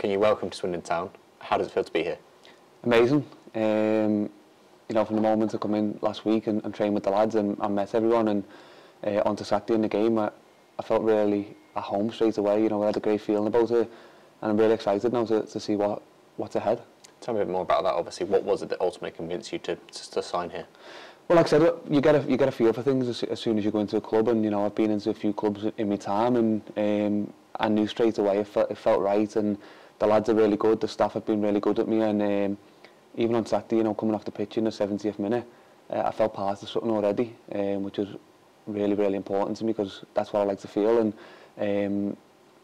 Joaquin, you're welcome to Swindon Town. How does it feel to be here? Amazing. You know, from the moment I come in last week and train with the lads and met everyone and onto Saturday in the game, I felt really at home straight away. You know, I had a great feeling about it, and I'm really excited now to see what's ahead. Tell me a bit more about that. Obviously, what was it that ultimately convinced you to sign here? Well, like I said, you get a feel for things as soon as you go into a club, and you know, I've been into a few clubs in my time, and I knew straight away it felt right, and the lads are really good. The staff have been really good at me, and even on Saturday, you know, coming off the pitch in the 70th minute, I felt part of something already, which was really, really important to me because that's what I like to feel. And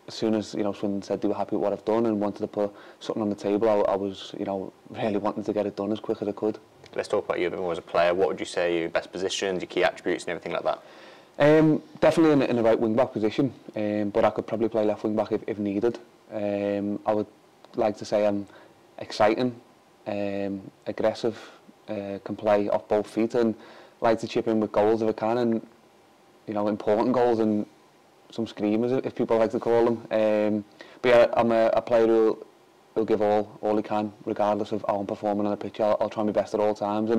as soon as, you know, Swindon said they were happy with what I've done and wanted to put something on the table, I was, you know, really wanting to get it done as quick as I could. Let's talk about you a bit more as a player. What would you say are your best positions, your key attributes and everything like that? Definitely in the right wing-back position, but I could probably play left wing-back if needed. I would like to say I'm exciting, aggressive, can play off both feet, and like to chip in with goals if I can, and you know, important goals and some screamers if people like to call them. But yeah, I'm a player who'll give all he can regardless of how I'm performing on the pitch. I'll try my best at all times,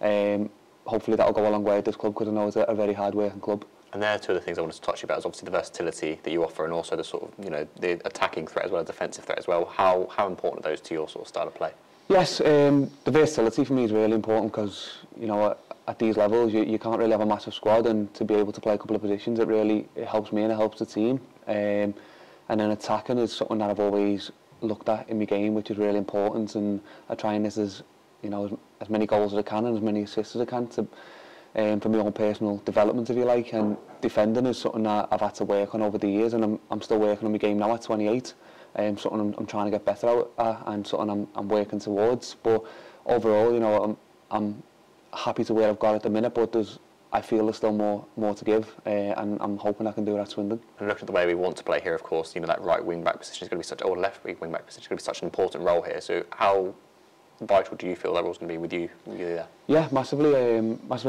and hopefully that'll go a long way at this club because I know it's a very hard working club. And there are two of the things I wanted to touch about is obviously the versatility that you offer and also the sort of, you know, the attacking threat as well as defensive threat as well. How important are those to your sort of style of play? Yes, the versatility for me is really important because, you know, at these levels you can't really have a massive squad, and to be able to play a couple of positions, it helps me and it helps the team. And then attacking is something that I've always looked at in my game, which is really important, and I try and this as, you know, as many goals as I can and as many assists as I can to for my own personal development, if you like. And defending is something that I've had to work on over the years, and I'm still working on my game now at 28. Something I'm trying to get better at, and something I'm working towards. But overall, you know, I'm happy to where I've got at the minute, but I feel there's still more to give, and I'm hoping I can do it at Swindon. And looking at the way we want to play here, of course, you know, that right wing back position is going to be such, or left wing back position is going to be such an important role here. So how vital do you feel that role's going to be with you there? Yeah, massively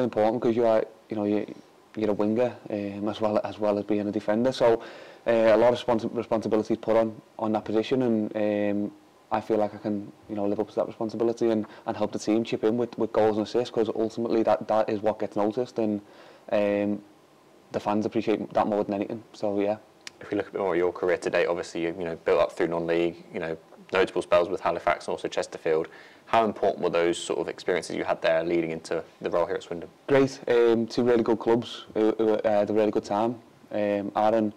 important because you're a winger as well as being a defender. So a lot of responsibility is put on that position, and I feel like I can, you know, live up to that responsibility and help the team chip in with goals and assists, because ultimately that is what gets noticed, and the fans appreciate that more than anything. So yeah. If we look a bit more at your career to date, obviously you know, built up through non-league, you know, notable spells with Halifax and also Chesterfield. How important were those sort of experiences you had there leading into the role here at Swindon? Great, two really good clubs who had a really good time. Aaron,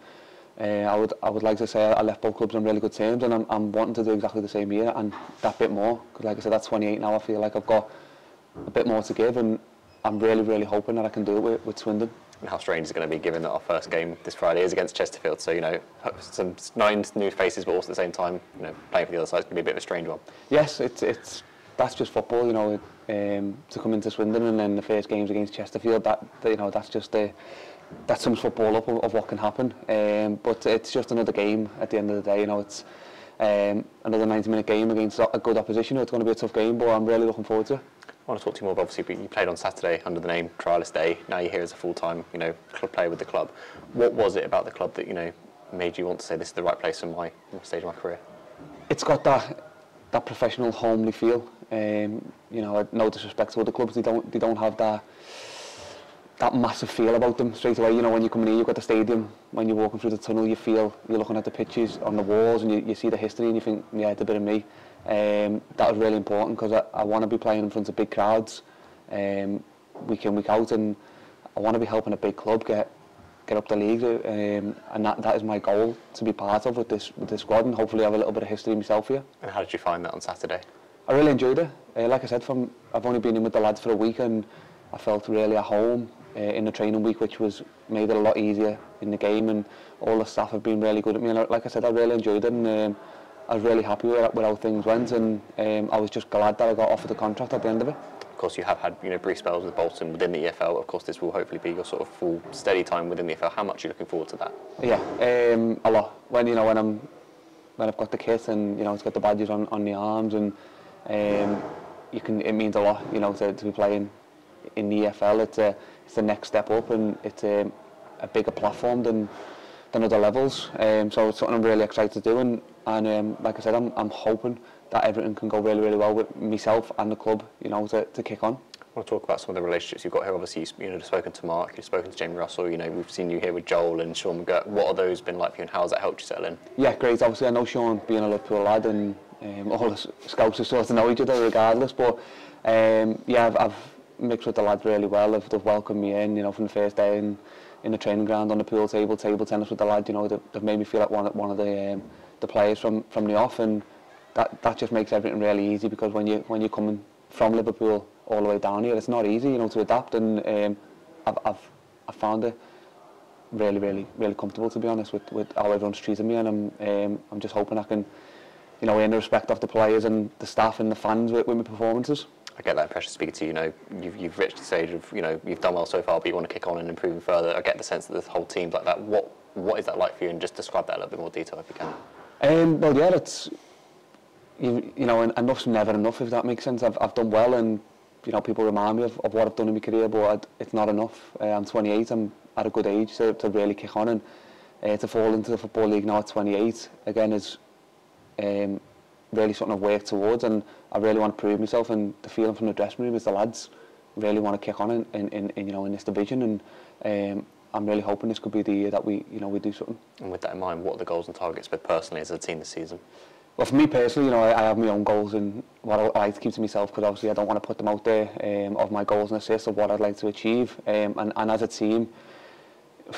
I would like to say I left both clubs on really good terms, and I'm wanting to do exactly the same here and that bit more, because like I said, that's 28 now. I feel like I've got a bit more to give, and I'm really hoping that I can do it with Swindon. And how strange is it going to be given that our first game this Friday is against Chesterfield, so you know, some 9 new faces, but also at the same time, you know, playing for the other side is going to be a bit of a strange one. Yes, that's just football, you know. To come into Swindon and then the first game's against Chesterfield, you know, that sums football up of what can happen. But it's just another game at the end of the day. You know, it's another 90-minute game against a good opposition. It's going to be a tough game, but I'm really looking forward to it. I want to talk to you more about, obviously, you played on Saturday under the name Trialist Day. Now you're here as a full-time, you know, club player with the club. What was it about the club that, you know, made you want to say this is the right place for my stage of my career? It's got that professional, homely feel. You know, no disrespect to other clubs, they don't have that massive feel about them straight away. You know, when you come in here, you've got the stadium. When you're walking through the tunnel, you're looking at the pictures on the walls, and you see the history, and you think, yeah, it's a bit of me. That was really important because I want to be playing in front of big crowds, week in, week out, and I want to be helping a big club get up the league, and that is my goal to be part of with this squad, and hopefully have a little bit of history myself here. And how did you find that on Saturday? I really enjoyed it. Like I said, I've only been in with the lads for a week, and I felt really at home in the training week, which made it a lot easier in the game, and all the staff have been really good at me. And like I said, I really enjoyed it, and I was really happy with how things went, and I was just glad that I got offered the contract at the end of it. Of course, you have had, you know, brief spells with Bolton within the EFL. Of course, this will hopefully be your sort of full steady time within the EFL. How much are you looking forward to that? Yeah, a lot. When I've got the kit and, you know, it's got the badges on the arms, and it means a lot, you know, to be playing in the EFL. It's the next step up, and it's a bigger platform than other levels. So it's something I'm really excited to do, and like I said, I'm hoping that everything can go really, really well with myself and the club, you know, to kick on. I want to talk about some of the relationships you've got here. Obviously, you've spoken to Mark, you've spoken to Jamie Russell, you know, we've seen you here with Joel and Sean McGirt. What have those been like for you, and how has that helped you settle in? Yeah, great. Obviously, I know Sean being a Liverpool lad, and all the scouts are sort of know each other regardless, but yeah, I've mixed with the lads really well. They've welcomed me in, you know, from the first day in the training ground, on the pool table tennis with the lads. You know, they've made me feel like one of the players from the off, and that just makes everything really easy, because when you're coming from Liverpool all the way down here, it's not easy, you know, to adapt, and I've found it really comfortable, to be honest, with how everyone's treated me, and I'm just hoping I can, you know, earn the respect of the players and the staff and the fans with my performances. I get that impression speaking to you. You know, you've reached the stage of, you know, you've done well so far, but you want to kick on and improve further. I get the sense that the whole team's like that. What is that like for you? And just describe that in a little bit more detail if you can. Well, yeah, it's you know, enough's never enough, if that makes sense. I've done well, and you know, people remind me of what I've done in my career, but it's not enough. I'm 28. I'm at a good age to really kick on, and to fall into the Football League now at 28 again is really something I've worked towards, and I really want to prove myself. And the feeling from the dressing room is the lads really want to kick on in you know, in this division, and I'm really hoping this could be the year that we do something. And with that in mind, what are the goals and targets for personally as a team this season? Well, for me personally, you know, I have my own goals, and what I like to keep to myself, because obviously I don't want to put them out there, of my goals and assists of what I'd like to achieve. And as a team,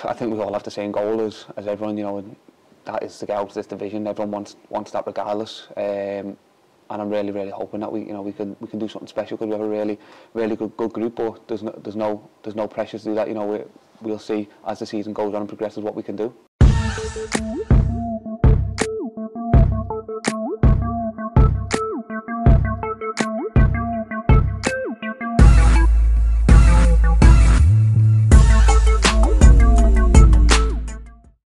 I think we all have the same goal as everyone, you know, and that is to get out of this division. Everyone wants that regardless. And I'm really hoping that we can do something special, because we have a really good group. But there's no pressure to do that. You know, we'll see as the season goes on and progresses what we can do.